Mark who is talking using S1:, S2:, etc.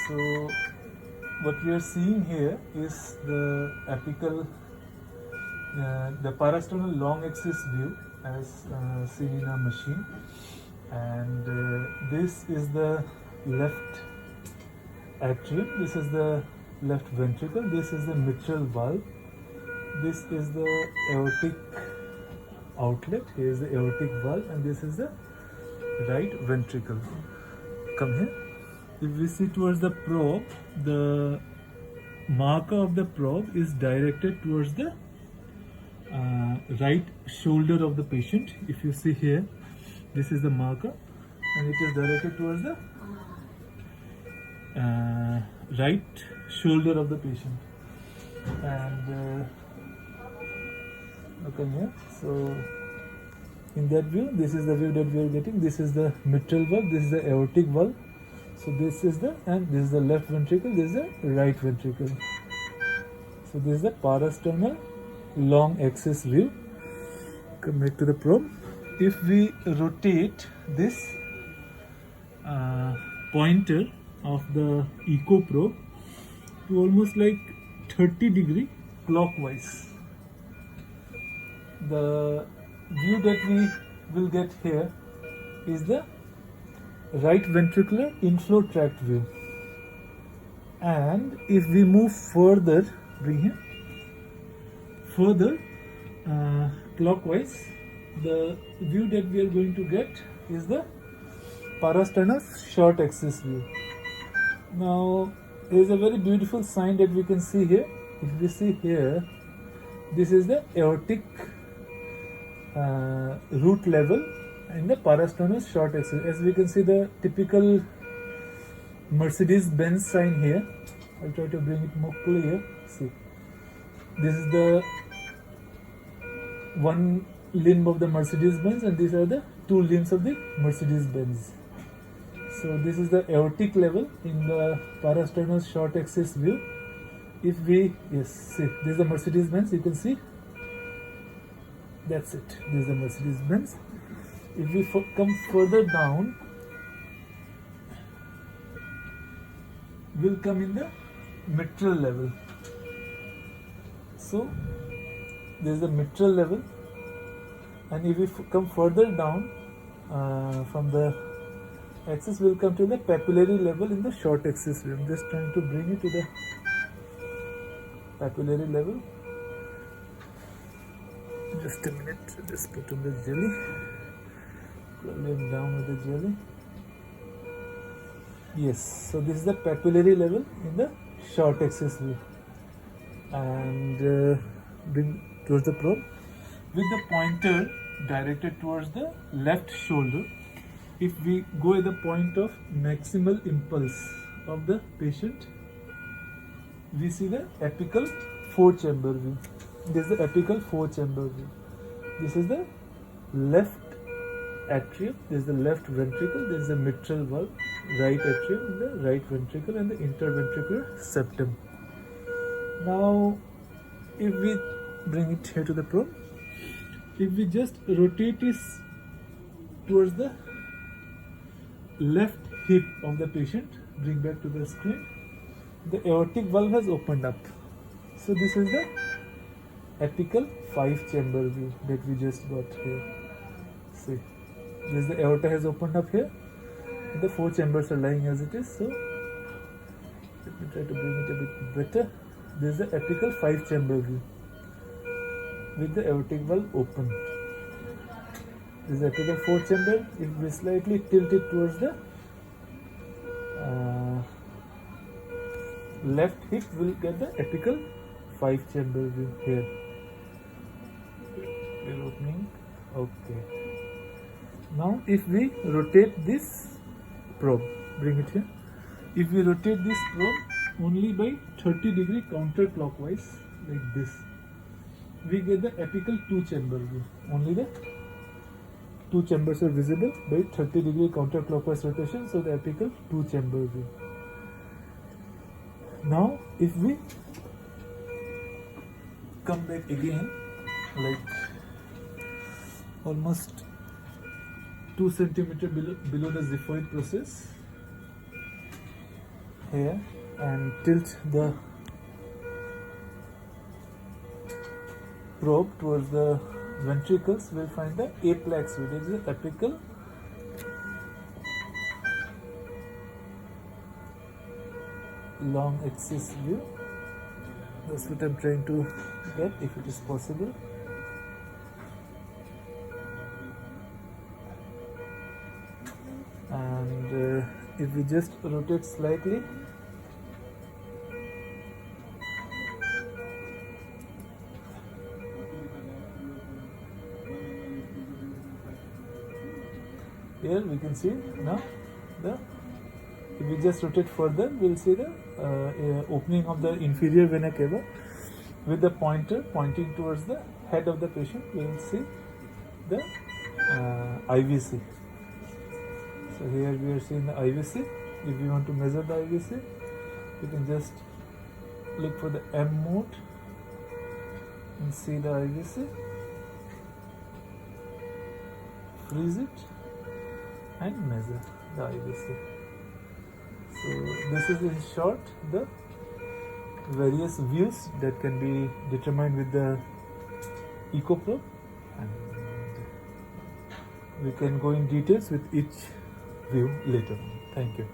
S1: So what we are seeing here is the apical, the parasternal long axis view as seen in a machine, and this is the left atrium, this is the left ventricle, this is the mitral valve, this is the aortic outlet, here is the aortic valve, and this is the right ventricle. Come here. If we see towards the probe, the marker of the probe is directed towards the right shoulder of the patient. If you see here, this is the marker, and it is directed towards the right shoulder of the patient. And look in here. So in that view, this is the view that we are getting. This is the mitral valve, this is the aortic valve. So this is the, and this is the left ventricle, this is the right ventricle. So this is the parasternal long axis view. Come back to the probe. If we rotate this pointer of the echo probe to almost like 30-degree clockwise, the view that we will get here is the right ventricular inflow tract view. And if we move further, bring here, further clockwise, the view that we are going to get is the parasternal short axis view. Now there is a very beautiful sign that we can see here. If we see here, this is the aortic root level in the parasternal short axis. As we can see, the typical Mercedes-Benz sign here. I'll try to bring it more clear. See, this is the one limb of the Mercedes-Benz, and these are the two limbs of the Mercedes-Benz. So this is the aortic level in the parasternal short axis view. If we, yes, see, this is the Mercedes-Benz, you can see. That's it. This is the Mercedes-Benz. If we come further down, we'll come in the mitral level. So this is the mitral level, and if we come further down from the axis, we'll come to the papillary level in the short axis view. I'm just trying to bring it to the papillary level. Just a minute, just put on the jelly. Plug down with the jelly. Yes, so this is the papillary level in the short axis view. And bring towards the probe with the pointer directed towards the left shoulder. If we go at the point of maximal impulse of the patient, we see the apical four-chamber view. This is the apical four-chamber view. This is the left atrium, this is the left ventricle, this is the mitral valve, right atrium, the right ventricle, and the interventricular septum. Now, if we bring it here to the probe, if we just rotate it towards the left hip of the patient, bring back to the screen, the aortic valve has opened up. So this is the apical five-chamber view that we just got here. See, this is the aorta has opened up here. The four chambers are lying as it is. So let me try to bring it a bit better. This is the apical five-chamber view with the aortic valve open. This is the apical four-chamber. If we slightly tilt it towards the left hip, we'll get the apical five-chamber view here. We're opening. Okay. Now, if we rotate this probe, bring it here. If we rotate this probe only by 30-degree counterclockwise, like this, we get the apical two-chamber view. Only the two chambers are visible by 30-degree counterclockwise rotation, so the apical two-chamber view. Now, if we come back again, like almost 2 centimeters below the xiphoid process, here and tilt the probe towards the ventricles, we'll find the apex, which is the apical long axis view. That's what I'm trying to get, if it is possible. And if we just rotate slightly, here we can see now if we just rotate further, we'll see the opening of the inferior vena cava. With the pointer pointing towards the head of the patient, we will see the IVC. So here we are seeing the IVC. If we want to measure the IVC, we can just look for the M mode and see the IVC, freeze it and measure the IVC. So this is in short the various views that can be determined with the echo probe, and we can go in details with each view later on. Thank you.